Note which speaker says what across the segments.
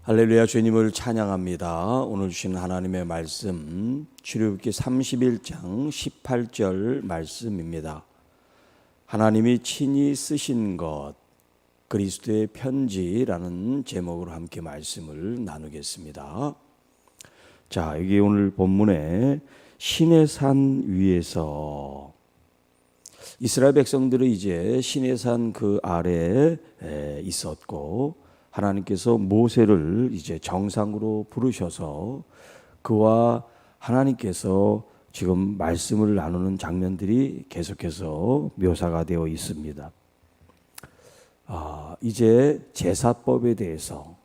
Speaker 1: 할렐루야, 주님을 찬양합니다. 오늘 주신 하나님의 말씀 출애굽기 31장 18절 말씀입니다. 하나님이 친히 쓰신 것, 그리스도의 편지라는 제목으로 함께 말씀을 나누겠습니다. 자, 여기 오늘 본문에 시내산 위에서 이스라엘 백성들은 이제 시내산 그 아래에 있었고, 하나님께서 모세를 이제 정상으로 부르셔서 그와 하나님께서 지금 말씀을 나누는 장면들이 계속해서 묘사가 되어 있습니다. 이제 제사법에 대해서,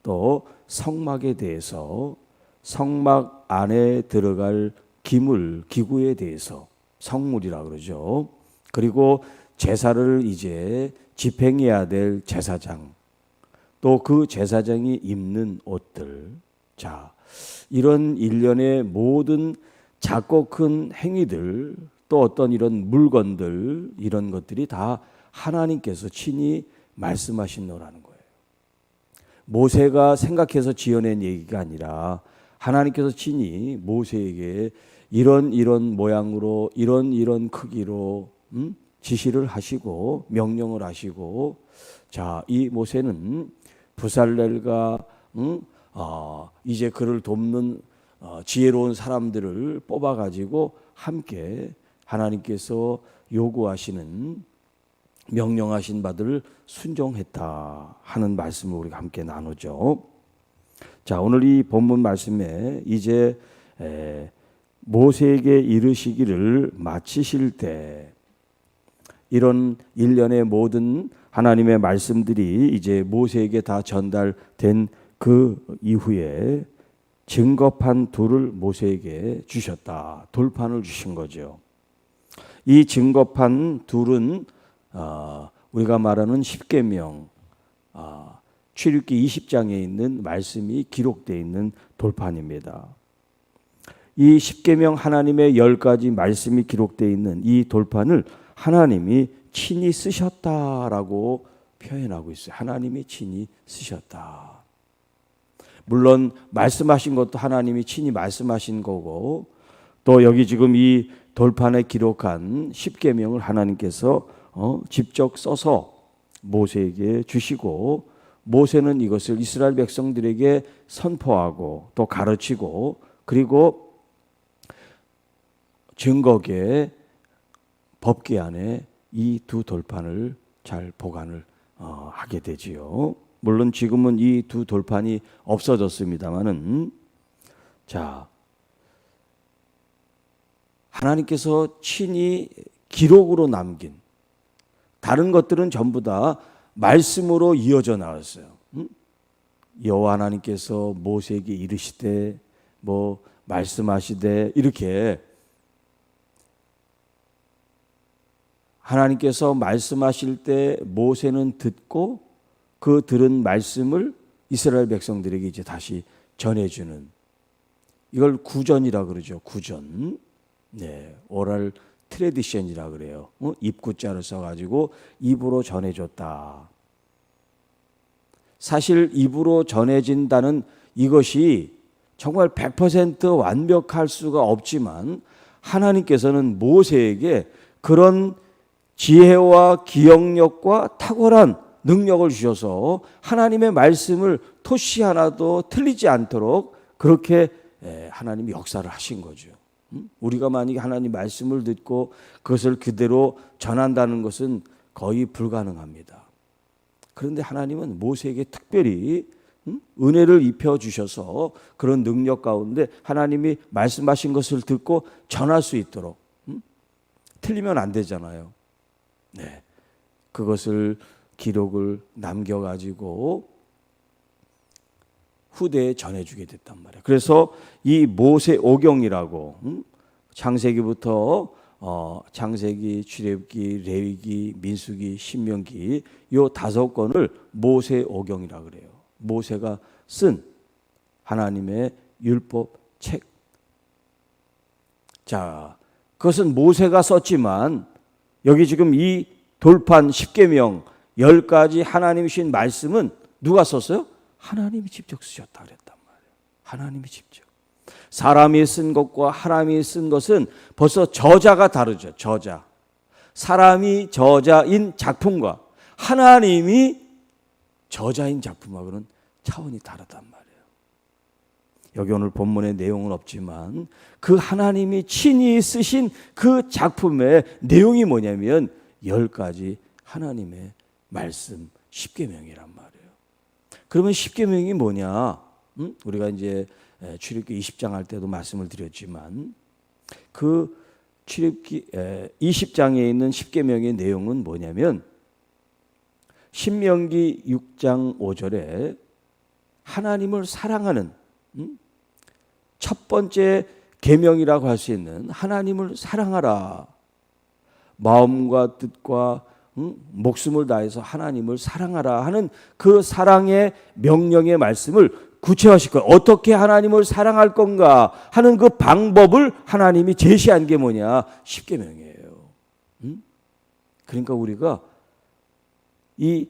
Speaker 1: 또 성막에 대해서, 성막 안에 들어갈 기물, 기구에 대해서, 성물이라 그러죠. 그리고 제사를 이제 집행해야 될 제사장, 또 그 제사장이 입는 옷들, 자, 이런 일련의 모든 작고 큰 행위들, 또 어떤 이런 물건들, 이런 것들이 다 하나님께서 친히 말씀하신 거라는 거예요. 모세가 생각해서 지어낸 얘기가 아니라 하나님께서 친히 모세에게 이런 모양으로, 이런 크기로 지시를 하시고 명령을 하시고, 자, 이 모세는 부살렐과 이제 그를 돕는 지혜로운 사람들을 뽑아가지고 함께 하나님께서 요구하시는, 명령하신 바들을 순종했다 하는 말씀을 우리가 함께 나누죠. 자, 오늘 이 본문 말씀에 이제 모세에게 이르시기를 마치실 때, 이런 일련의 모든 하나님의 말씀들이 이제 모세에게 다 전달된 그 이후에 증거판 둘을 모세에게 주셨다. 돌판을 주신 거죠. 이 증거판 둘은 우리가 말하는 십계명, 출애굽기 20장에 있는 말씀이 기록되어 있는 돌판입니다. 이 십계명, 하나님의 10가지 말씀이 기록되어 있는 이 돌판을 하나님이 친히 쓰셨다라고 표현하고 있어요. 하나님이 친히 쓰셨다. 물론 말씀하신 것도 하나님이 친히 말씀하신 거고, 또 여기 지금 이 돌판에 기록한 십계명을 하나님께서 직접 써서 모세에게 주시고, 모세는 이것을 이스라엘 백성들에게 선포하고 또 가르치고, 그리고 증거계, 법궤 안에 이 두 돌판을 잘 보관을 하게 되지요. 물론 지금은 이 두 돌판이 없어졌습니다만은, 자, 하나님께서 친히 기록으로 남긴, 다른 것들은 전부 다 말씀으로 이어져 나왔어요. 여호와 하나님께서 모세에게 이르시되, 뭐 말씀하시되, 이렇게 하나님께서 말씀하실 때 모세는 듣고 그 들은 말씀을 이스라엘 백성들에게 이제 다시 전해주는, 이걸 구전이라 그러죠. 구전. 네, 오랄 트레디션이라 그래요. 입구자를 써가지고 입으로 전해줬다. 사실 입으로 전해진다는 이것이 정말 100% 완벽할 수가 없지만, 하나님께서는 모세에게 그런 지혜와 기억력과 탁월한 능력을 주셔서 하나님의 말씀을 토시 하나도 틀리지 않도록 그렇게 하나님이 역사를 하신 거죠. 우리가 만약에 하나님 말씀을 듣고 그것을 그대로 전한다는 것은 거의 불가능합니다. 그런데 하나님은 모세에게 특별히 은혜를 입혀주셔서 그런 능력 가운데 하나님이 말씀하신 것을 듣고 전할 수 있도록, 틀리면 안 되잖아요. 네, 그것을 기록을 남겨가지고 후대에 전해주게 됐단 말이에요. 그래서 이 모세오경이라고, 창세기부터 창세기, 출애굽기, 레위기, 민수기, 신명기, 요 5권을 모세오경이라 그래요. 모세가 쓴 하나님의 율법 책. 자, 그것은 모세가 썼지만 여기 지금 이 돌판 십계명 10가지 하나님이 주신 말씀은 누가 썼어요? 하나님이 직접 쓰셨다 그랬단 말이에요. 하나님이 직접. 사람이 쓴 것과 하나님이 쓴 것은 벌써 저자가 다르죠. 저자. 사람이 저자인 작품과 하나님이 저자인 작품하고는 차원이 다르단 말이에요. 여기 오늘 본문의 내용은 없지만 그 하나님이 친히 쓰신 그 작품의 내용이 뭐냐면 10가지 하나님의 말씀 10계명이란 말이에요. 그러면 10계명이 뭐냐? 우리가 이제 출애굽기 20장 할 때도 말씀을 드렸지만 그 출애굽기 20장에 있는 10계명의 내용은 뭐냐면 신명기 6장 5절에 하나님을 사랑하는 첫 번째 계명이라고 할 수 있는 하나님을 사랑하라. 마음과 뜻과 목숨을 다해서 하나님을 사랑하라 하는 그 사랑의 명령의 말씀을 구체화시킬 거예요. 어떻게 하나님을 사랑할 건가 하는 그 방법을 하나님이 제시한 게 뭐냐? 10계명이에요. 그러니까 우리가 이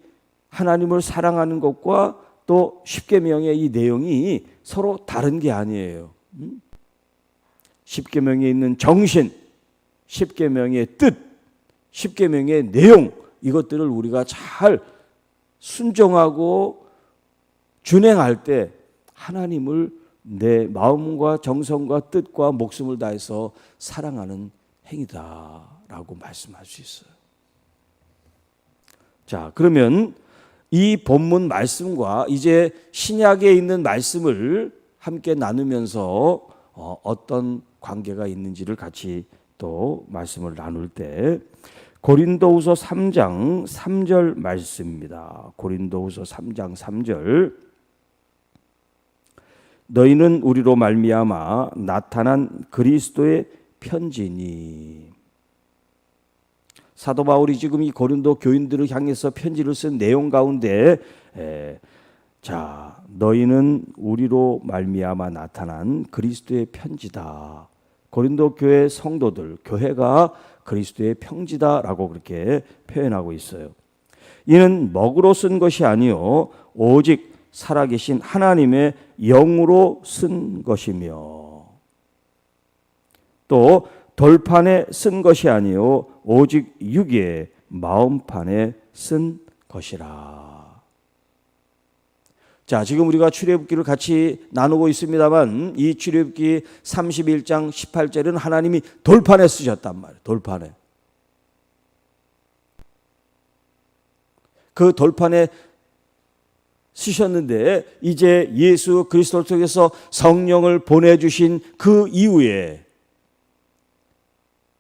Speaker 1: 하나님을 사랑하는 것과 또 10계명의 이 내용이 서로 다른 게 아니에요. 10계명에 있는 정신, 10계명의 뜻, 10계명의 내용, 이것들을 우리가 잘 순종하고 준행할 때 하나님을 내 마음과 정성과 뜻과 목숨을 다해서 사랑하는 행위다라고 말씀할 수 있어요. 자, 그러면 이 본문 말씀과 이제 신약에 있는 말씀을 함께 나누면서 어떤 관계가 있는지를 같이 또 말씀을 나눌 때 고린도후서 3장 3절 말씀입니다. 고린도후서 3장 3절 너희는 우리로 말미암아 나타난 그리스도의 편지니. 사도 바울이 지금 이 고린도 교인들을 향해서 편지를 쓴 내용 가운데 자, 너희는 우리로 말미암아 나타난 그리스도의 편지다. 고린도 교회 성도들, 교회가 그리스도의 편지다라고 그렇게 표현하고 있어요. 이는 먹으로 쓴 것이 아니요 오직 살아계신 하나님의 영으로 쓴 것이며 또 돌판에 쓴 것이 아니요 오직 육의 마음판에 쓴 것이라. 자, 지금 우리가 출애굽기를 같이 나누고 있습니다만 이 출애굽기 31장 18절은 하나님이 돌판에 쓰셨단 말이에요. 돌판에. 그 돌판에 쓰셨는데 이제 예수 그리스도를 통해서 성령을 보내주신 그 이후에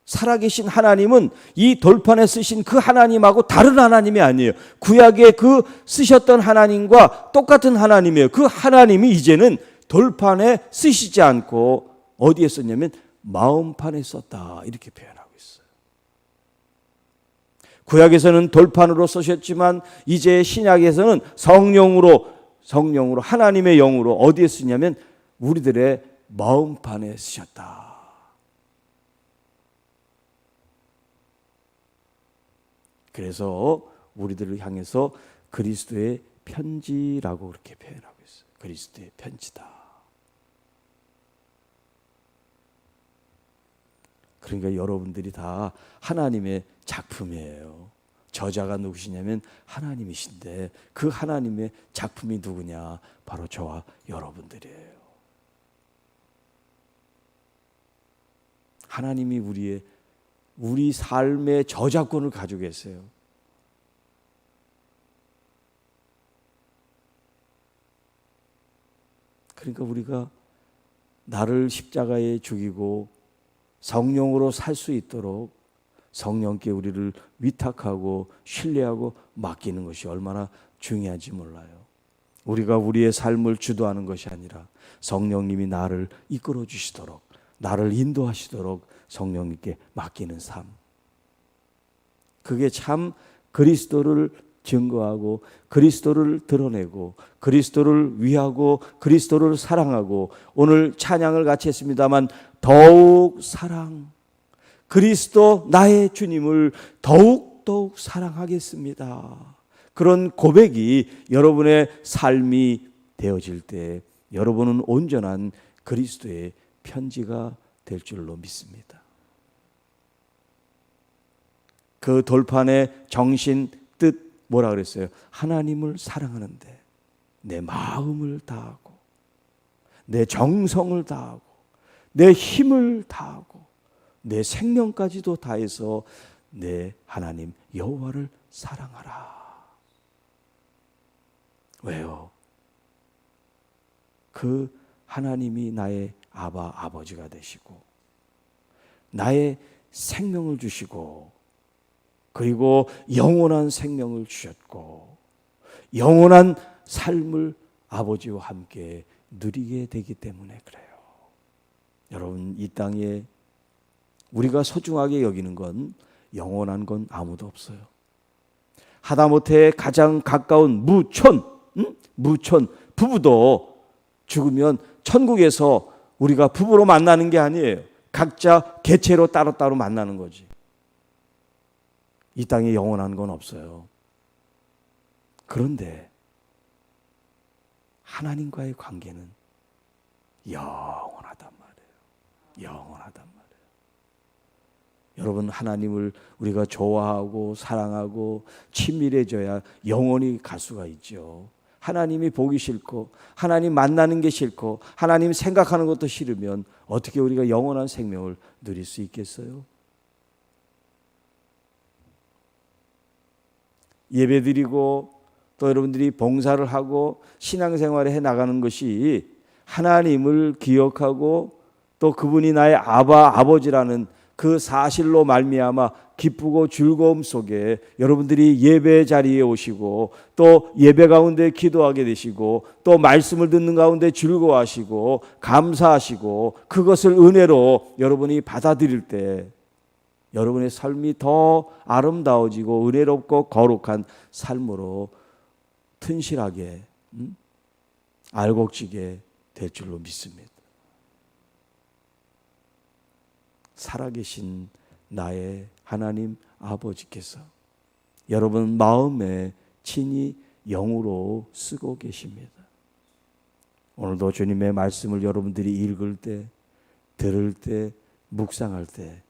Speaker 1: 살아계신 하나님은 이 돌판에 쓰신 그 하나님하고 다른 하나님이 아니에요. 구약에 그 쓰셨던 하나님과 똑같은 하나님이에요. 그 하나님이 이제는 돌판에 쓰시지 않고 어디에 썼냐면 마음판에 썼다 이렇게 표현하고 있어요. 구약에서는 돌판으로 쓰셨지만 이제 신약에서는 성령으로 하나님의 영으로 어디에 쓰냐면 우리들의 마음판에 쓰셨다. 그래서 우리들을 향해서 그리스도의 편지라고 그렇게 표현하고 있어요. 그리스도의 편지다. 그러니까 여러분들이 다 하나님의 작품이에요. 저자가 누구시냐면 하나님이신데 그 하나님의 작품이 누구냐? 바로 저와 여러분들이에요. 하나님이 우리 삶의 저작권을 가지고 계세요. 그러니까 우리가 나를 십자가에 죽이고 성령으로 살 수 있도록 성령께 우리를 위탁하고 신뢰하고 맡기는 것이 얼마나 중요한지 몰라요. 우리가 우리의 삶을 주도하는 것이 아니라 성령님이 나를 이끌어 주시도록 나를 인도하시도록 성령님께 맡기는 삶. 그게 참 그리스도를 증거하고 그리스도를 드러내고 그리스도를 위하고 그리스도를 사랑하고 오늘 찬양을 같이 했습니다만 더욱 그리스도 나의 주님을 더욱 사랑하겠습니다. 그런 고백이 여러분의 삶이 되어질 때 여러분은 온전한 그리스도의 편지가 될 줄로 믿습니다. 그 돌판의 정신, 뜻 뭐라 그랬어요? 하나님을 사랑하는데 내 마음을 다하고 내 정성을 다하고 내 힘을 다하고 내 생명까지도 다해서 내 하나님 여호와를 사랑하라. 왜요? 그 하나님이 나의 아버지가 되시고 나의 생명을 주시고 그리고 영원한 생명을 주셨고 영원한 삶을 아버지와 함께 누리게 되기 때문에 그래요. 여러분, 이 땅에 우리가 소중하게 여기는 건 영원한 건 아무도 없어요. 하다못해 가장 가까운 무촌 부부도 죽으면 천국에서 우리가 부부로 만나는 게 아니에요. 각자 개체로 따로따로 만나는 거지. 이 땅에 영원한 건 없어요. 그런데 하나님과의 관계는 영원하단 말이에요. 영원하단 말이에요. 여러분, 하나님을 우리가 좋아하고 사랑하고 친밀해져야 영원히 갈 수가 있죠. 하나님이 보기 싫고 하나님 만나는 게 싫고 하나님 생각하는 것도 싫으면 어떻게 우리가 영원한 생명을 누릴 수 있겠어요? 예배드리고 또 여러분들이 봉사를 하고 신앙생활을 해나가는 것이 하나님을 기억하고 또 그분이 나의 아버지라는 그 사실로 말미암아 기쁘고 즐거움 속에 여러분들이 예배 자리에 오시고 또 예배 가운데 기도하게 되시고 또 말씀을 듣는 가운데 즐거워하시고 감사하시고 그것을 은혜로 여러분이 받아들일 때 여러분의 삶이 더 아름다워지고 은혜롭고 거룩한 삶으로 튼실하게 알곡지게 될 줄로 믿습니다. 살아계신 나의 하나님 아버지께서 여러분 마음에 친히 영으로 쓰고 계십니다. 오늘도 주님의 말씀을 여러분들이 읽을 때, 들을 때, 묵상할 때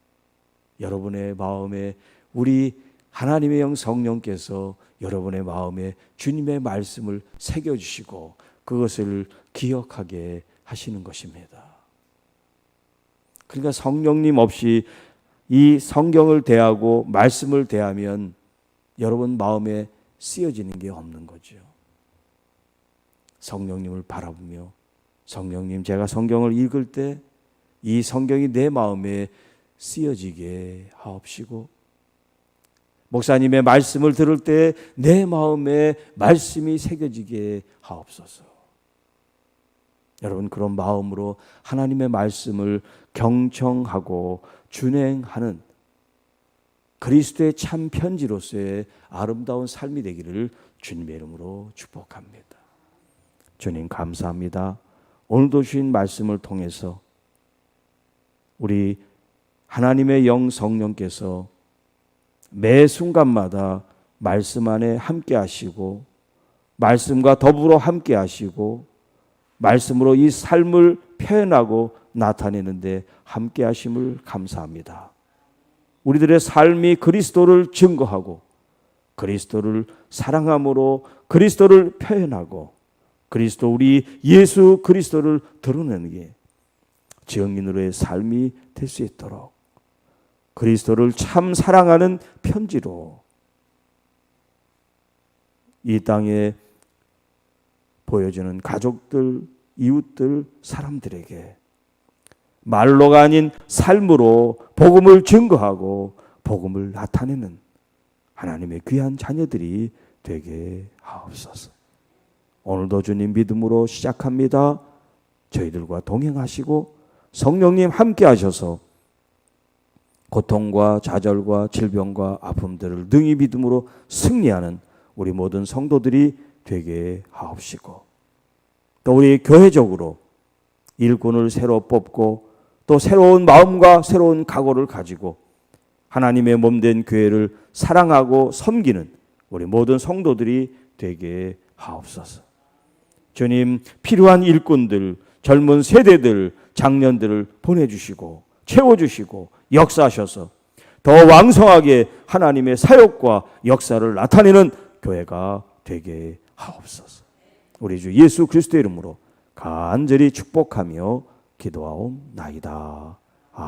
Speaker 1: 여러분의 마음에 우리 하나님의 영 성령께서 여러분의 마음에 주님의 말씀을 새겨주시고 그것을 기억하게 하시는 것입니다. 그러니까 성령님 없이 이 성경을 대하고 말씀을 대하면 여러분 마음에 쓰여지는 게 없는 거죠. 성령님을 바라보며 성령님, 제가 성경을 읽을 때 이 성경이 내 마음에 쓰여지게 하옵시고 목사님의 말씀을 들을 때 내 마음에 말씀이 새겨지게 하옵소서. 여러분, 그런 마음으로 하나님의 말씀을 경청하고 준행하는 그리스도의 참 편지로서의 아름다운 삶이 되기를 주님의 이름으로 축복합니다. 주님 감사합니다. 오늘도 주신 말씀을 통해서 우리 하나님의 영 성령께서 매 순간마다 말씀 안에 함께 하시고 말씀과 더불어 함께 하시고 말씀으로 이 삶을 표현하고 나타내는데 함께 하심을 감사합니다. 우리들의 삶이 그리스도를 증거하고 그리스도를 사랑함으로 그리스도를 표현하고 그리스도 우리 예수 그리스도를 드러내는 게 증인으로의 삶이 될 수 있도록 그리스도를 참 사랑하는 편지로 이 땅에 보여주는 가족들, 이웃들, 사람들에게 말로가 아닌 삶으로 복음을 증거하고 복음을 나타내는 하나님의 귀한 자녀들이 되게 하옵소서. 오늘도 주님 믿음으로 시작합니다. 저희들과 동행하시고 성령님 함께 하셔서 고통과 좌절과 질병과 아픔들을 능히 믿음으로 승리하는 우리 모든 성도들이 되게 하옵시고 또 우리 교회적으로 일꾼을 새로 뽑고 또 새로운 마음과 새로운 각오를 가지고 하나님의 몸된 교회를 사랑하고 섬기는 우리 모든 성도들이 되게 하옵소서. 주님, 필요한 일꾼들, 젊은 세대들, 장년들을 보내주시고 채워주시고 역사하셔서 더 왕성하게 하나님의 사역과 역사를 나타내는 교회가 되게 하옵소서. 우리 주 예수 그리스도의 이름으로 간절히 축복하며 기도하옵나이다.